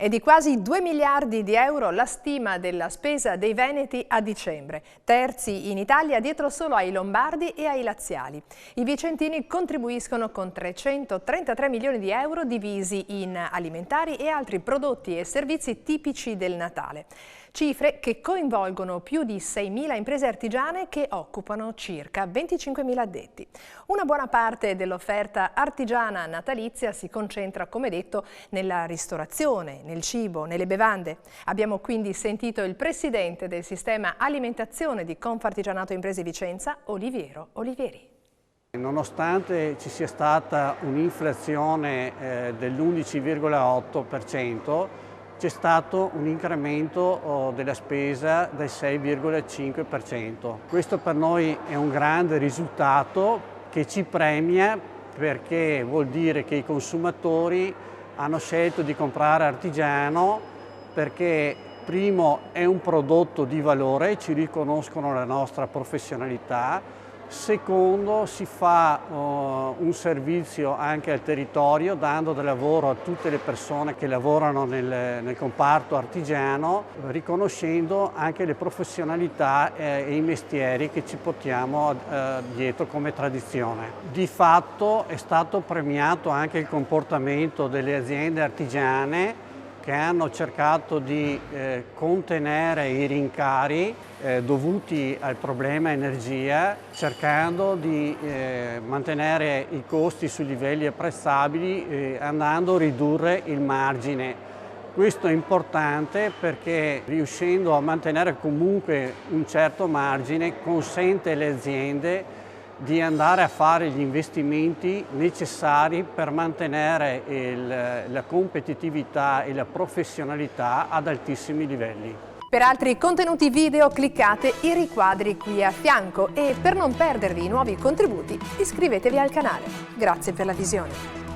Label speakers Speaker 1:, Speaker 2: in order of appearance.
Speaker 1: È di quasi 2 miliardi di euro la stima della spesa dei veneti a dicembre, terzi in Italia dietro solo ai lombardi e ai laziali. I vicentini contribuiscono con 333 milioni di euro divisi in alimentari e altri prodotti e servizi tipici del Natale. Cifre che coinvolgono più di 6.000 imprese artigiane che occupano circa 25.000 addetti. Una buona parte dell'offerta artigiana natalizia si concentra, come detto, nella ristorazione, nel cibo, nelle bevande. Abbiamo quindi sentito il presidente del sistema alimentazione di Confartigianato Imprese Vicenza, Oliviero Olivieri.
Speaker 2: Nonostante ci sia stata un'inflazione dell'11,8%, c'è stato un incremento della spesa del 6,5%. Questo per noi è un grande risultato che ci premia, perché vuol dire che i consumatori hanno scelto di comprare artigiano perché primo è un prodotto di valore, ci riconoscono la nostra professionalità. Secondo, si fa un servizio anche al territorio, dando del lavoro a tutte le persone che lavorano nel comparto artigiano, riconoscendo anche le professionalità e i mestieri che ci portiamo dietro come tradizione. Di fatto è stato premiato anche il comportamento delle aziende artigiane, che hanno cercato di contenere i rincari dovuti al problema energia, cercando di mantenere i costi su livelli apprezzabili, andando a ridurre il margine. Questo è importante perché, riuscendo a mantenere comunque un certo margine, consente alle aziende di andare a fare gli investimenti necessari per mantenere la competitività e la professionalità ad altissimi livelli.
Speaker 1: Per altri contenuti video cliccate i riquadri qui a fianco e per non perdervi i nuovi contributi iscrivetevi al canale. Grazie per la visione.